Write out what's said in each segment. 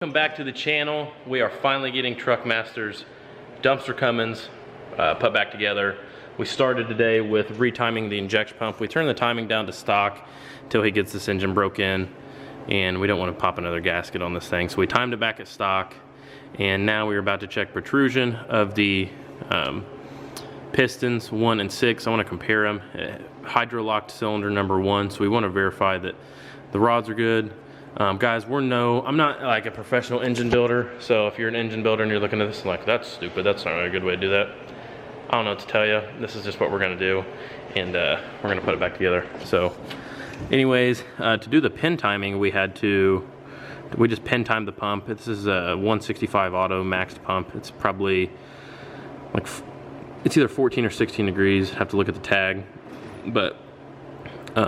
Welcome back to the channel. We are finally getting Truckmasters dumpster Cummins put back together. We started today with retiming the injection pump. We turned the timing down to stock until he gets this engine broke in, and we don't want to pop another gasket on this thing. So we timed it back at stock, and now we're about to check protrusion of the pistons 1 and 6. I want to compare them. Hydro-locked cylinder number 1, so we want to verify that the rods are good. Guys, I'm not like a professional engine builder, so if you're an engine builder and you're looking at this like, that's stupid, that's not really a good way to do that. I don't know what to tell you. This is just what we're gonna do, and we're gonna put it back together. So anyways, to do the pin timing, we just pin timed the pump. This is a 165 auto maxed pump. It's probably like, it's either 14 or 16 degrees. Have to look at the tag, but we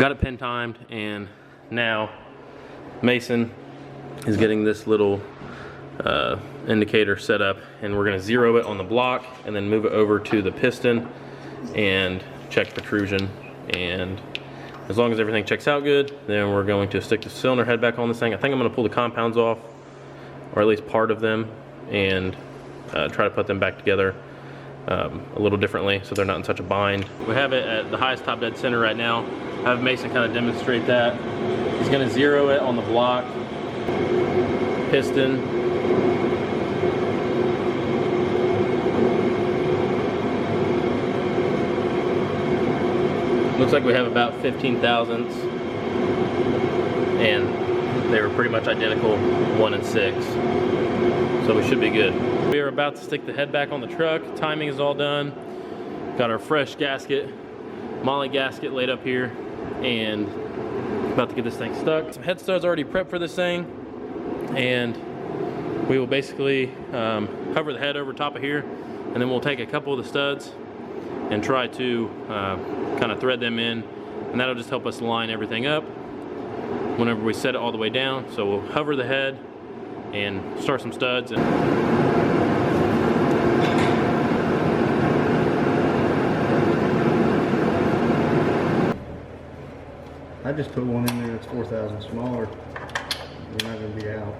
got it pin timed, and now Mason is getting this little indicator set up, and we're going to zero it on the block and then move it over to the piston and check protrusion. And as long as everything checks out good, then we're going to stick the cylinder head back on this thing. I think I'm going to pull the compounds off, or at least part of them, and try to put them back together a little differently so they're not in such a bind. We have it at the highest top dead center right now. I have Mason kind of demonstrate that. He's going to zero it on the block, piston, looks like we have about 15 thousandths, and they were pretty much identical, 1 and 6, so we should be good. We are about to stick the head back on the truck. Timing is all done. Got our fresh gasket, Molly gasket laid up here, and about to get this thing stuck. Some head studs already prepped for this thing, and we will basically hover the head over top of here, and then we'll take a couple of the studs and try to kind of thread them in, and that'll just help us line everything up whenever we set it all the way down. So we'll hover the head and start some studs. I just put one in there that's 4,000 smaller. We're not going to be out.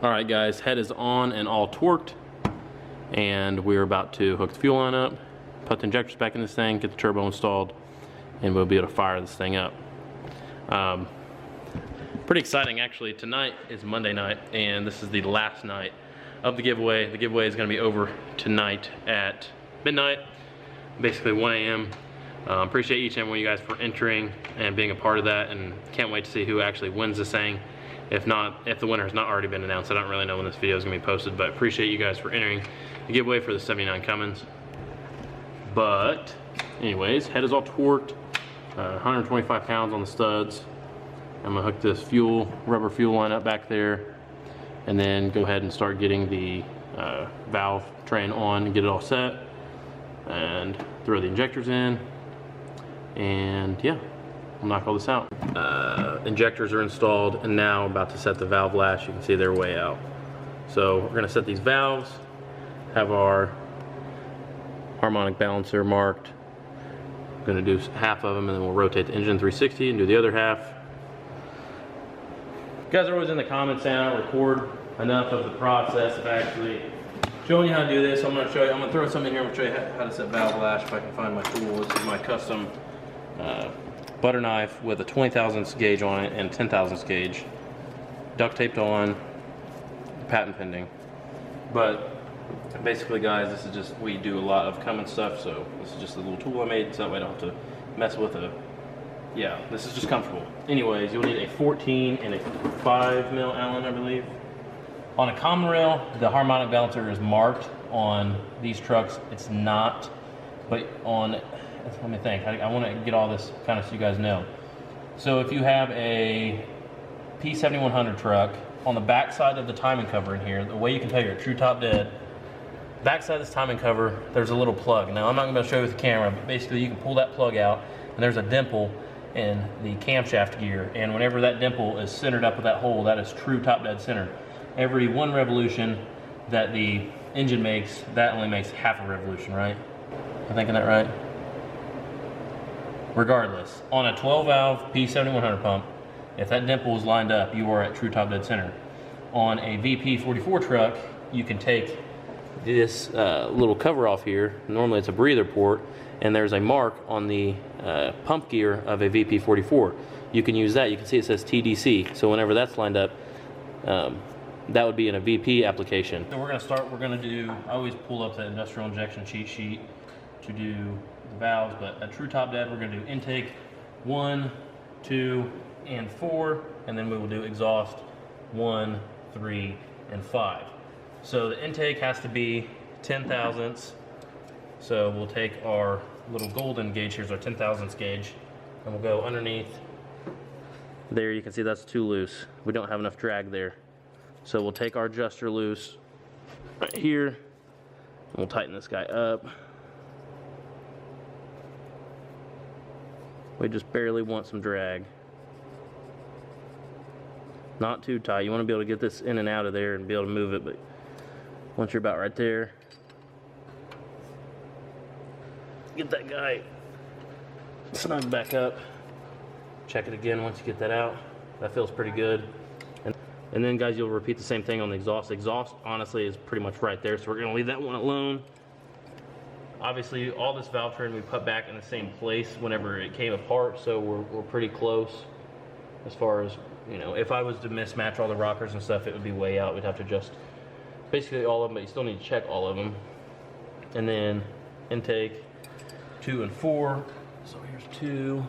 Alright guys, head is on and all torqued, and we're about to hook the fuel line up, put the injectors back in this thing, get the turbo installed, and we'll be able to fire this thing up. Pretty exciting actually. Tonight is Monday night, and this is the last night of the giveaway. The giveaway is going to be over tonight at midnight, basically 1 a.m. Appreciate each and every one of you guys for entering and being a part of that, and can't wait to see who actually wins this thing. If the winner has not already been announced, I don't really know when this video is going to be posted, but appreciate you guys for entering the giveaway for the 79 Cummins. But anyways, head is all torqued, 125 pounds on the studs. I'm going to hook this rubber fuel line up back there, and then go ahead and start getting the valve train on and get it all set, and throw the injectors in, and yeah, we'll knock all this out. Injectors are installed, and now about to set the valve lash. You can see they're way out. So we're going to set these valves, have our harmonic balancer marked. I'm going to do half of them, and then we'll rotate the engine 360 and do the other half. You guys are always in the comments saying I don't record enough of the process of actually showing you how to do this. I'm going to show you. I'm going to throw something in here. I'm going to show you how to set valve lash if I can find my tool. This is my custom butter knife with a 20 thousandths gauge on it and 10 thousandths gauge, duct taped on, patent pending. But basically guys, this is just, we do a lot of Cummins stuff, so this is just a little tool I made so that way I don't have to mess with it. Yeah, this is just comfortable. Anyways, you'll need a 14 and a 5 mil Allen, I believe. On a common rail, the harmonic balancer is marked. On these trucks, it's not. But on, let me think, I want to get all this kind of so you guys know. So if you have a P7100 truck, on the back side of the timing cover in here, the way you can tell you're a true top dead, back side of this timing cover, there's a little plug. Now I'm not going to show you with the camera, but basically you can pull that plug out, and there's a dimple in the camshaft gear, and whenever that dimple is centered up with that hole, that is true top dead center. Every 1 revolution that the engine makes, that only makes half a revolution, right? Am I thinking that right? Regardless, on a 12 valve P7100 pump, if that dimple is lined up, you are at true top dead center. On a VP44 truck, you can take this little cover off here. Normally it's a breather port, and there's a mark on the pump gear of a VP44. You can use that. You can see it says TDC. So whenever that's lined up, that would be in a VP application. So we're gonna start, we're gonna do, I always pull up the industrial injection cheat sheet to do the valves, but at true top dead, we're gonna do intake 1, 2, and 4, and then we will do exhaust 1, 3, and 5. So the intake has to be 10 thousandths. So we'll take our little golden gauge, here's our 10 thousandths gauge, and we'll go underneath. There you can see that's too loose. We don't have enough drag there. So we'll take our adjuster loose right here, and we'll tighten this guy up. We just barely want some drag. Not too tight. You want to be able to get this in and out of there and be able to move it, but once you're about right there, get that guy snug back up. Check it again once you get that out. That feels pretty good. And then guys, you'll repeat the same thing on the exhaust. The exhaust honestly is pretty much right there, so we're gonna leave that one alone. Obviously all this valve train we put back in the same place whenever it came apart, so we're pretty close as far as, you know, if I was to mismatch all the rockers and stuff, it would be way out. We'd have to adjust basically all of them, but you still need to check all of them. And then intake 2 and 4. So here's 2.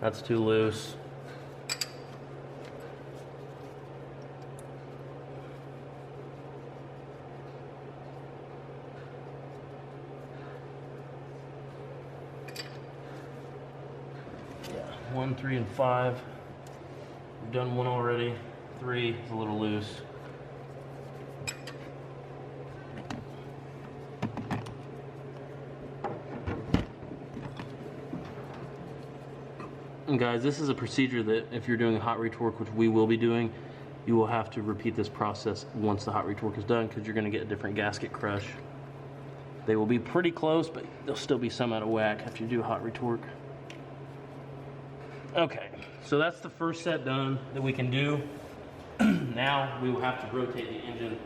That's too loose. Yeah, 1, 3, and 5. We've done 1 already. 3 is a little loose. And guys, this is a procedure that if you're doing a hot retorque, which we will be doing, you will have to repeat this process once the hot retorque is done, because you're going to get a different gasket crush. They will be pretty close, but there'll still be some out of whack after you do a hot retorque. Okay, so that's the first set done that we can do. Now we will have to rotate the engine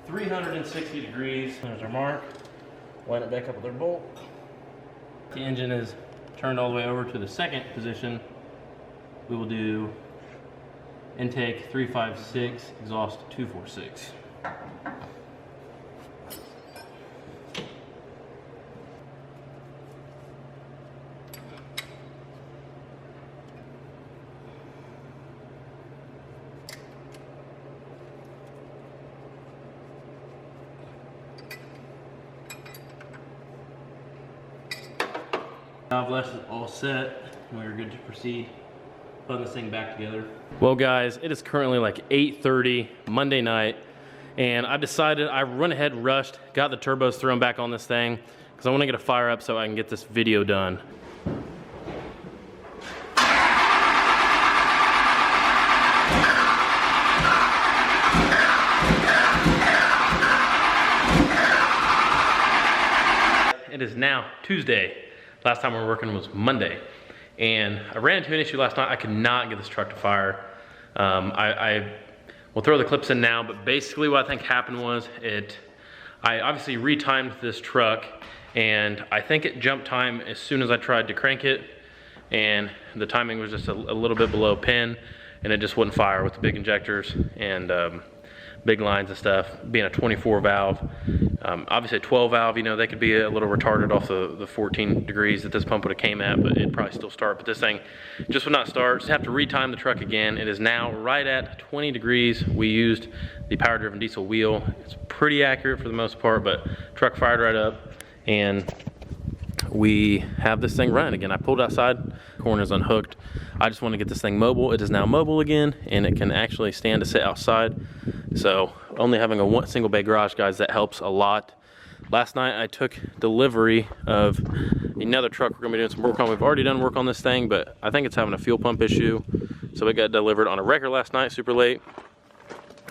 360 degrees. There's our mark. Line it back up with our bolt. The engine is turned all the way over to the second position. We will do intake 356, exhaust 246. Valve lash is all set. We're good to proceed putting this thing back together. Well guys, it is currently like 8:30 Monday night, and I decided I run ahead, rushed, got the turbos thrown back on this thing because I want to get a fire up so I can get this video done. It is now Tuesday. Last time we were working was Monday, and I ran into an issue last night. I could not get this truck to fire. I will throw the clips in now, but basically what I think happened was I obviously retimed this truck, and I think it jumped time as soon as I tried to crank it, and the timing was just a little bit below pin, and it just wouldn't fire with the big injectors and big lines and stuff. Being a 24 valve, obviously a 12 valve, you know, they could be a little retarded off the 14 degrees that this pump would have came at, but it'd probably still start. But this thing just would not start. Just have to retime the truck again. It is now right at 20 degrees. We used the power driven diesel wheel. It's pretty accurate for the most part, but truck fired right up, and we have this thing running again. I pulled outside, horn is unhooked. I just want to get this thing mobile. It is now mobile again, and it can actually stand to sit outside. So only having a single bay garage, guys, that helps a lot. Last night I took delivery of another truck we're gonna be doing some work on. We've already done work on this thing, but I think it's having a fuel pump issue. So it got delivered on a wrecker last night, super late.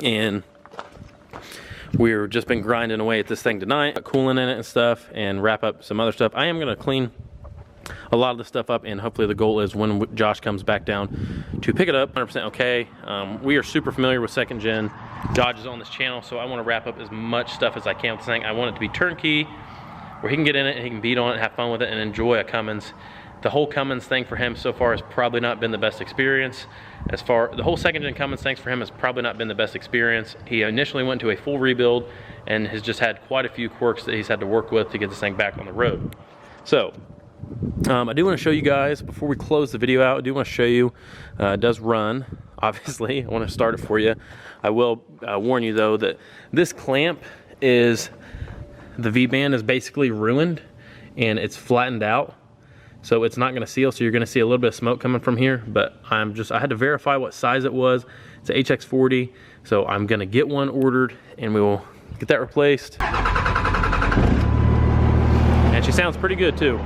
And we've just been grinding away at this thing tonight, cooling in it and stuff, and wrap up some other stuff. I am gonna clean a lot of the stuff up, and hopefully the goal is when Josh comes back down to pick it up 100% okay. We are super familiar with second gen Dodges on this channel, so I want to wrap up as much stuff as I can with this thing. I want it to be turnkey, where he can get in it and he can beat on it, have fun with it, and enjoy a Cummins. The whole Cummins thing for him so far has probably not been the best experience. The whole second gen Cummins thing for him has probably not been the best experience. He initially went to a full rebuild and has just had quite a few quirks that he's had to work with to get this thing back on the road. So, I do want to show you guys, before we close the video out, I do want to show you, it does run, obviously. I want to start it for you. I will warn you though that this clamp is, the V-band is basically ruined and it's flattened out. So it's not going to seal, so you're going to see a little bit of smoke coming from here, but I had to verify what size it was. It's an HX40, so I'm going to get one ordered and we will get that replaced. And she sounds pretty good too.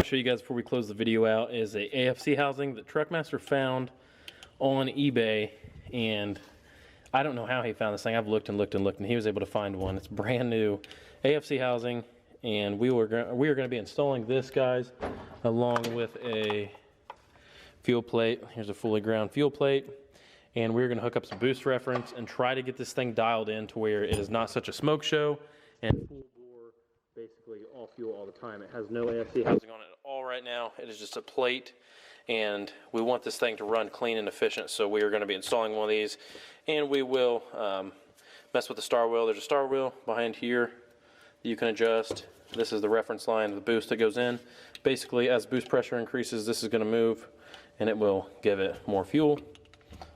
Show you guys before we close the video out is a AFC housing that Truckmaster found on eBay, and I don't know how he found this thing. I've looked and looked and looked, and he was able to find one. It's brand new AFC housing, and we are going to be installing this, guys, along with a fuel plate. Here's a fully ground fuel plate, and we're going to hook up some boost reference and try to get this thing dialed in to where it is not such a smoke show and full bore, basically all fuel all the time. It has no AFC housing on it at all right now. It is just a plate, and we want this thing to run clean and efficient, so we are going to be installing one of these, and we will mess with the star wheel. There's a star wheel behind here that you can adjust. This is the reference line, the boost that goes in. Basically, as boost pressure increases, this is going to move, and it will give it more fuel.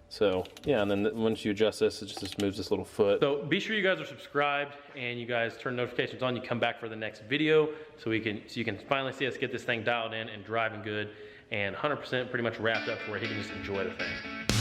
So yeah, and then once you adjust this, it just moves this little foot. So be sure you guys are subscribed and you guys turn notifications on. You come back for the next video so you can finally see us get this thing dialed in and driving good and 100% pretty much wrapped up to where he can just enjoy the thing.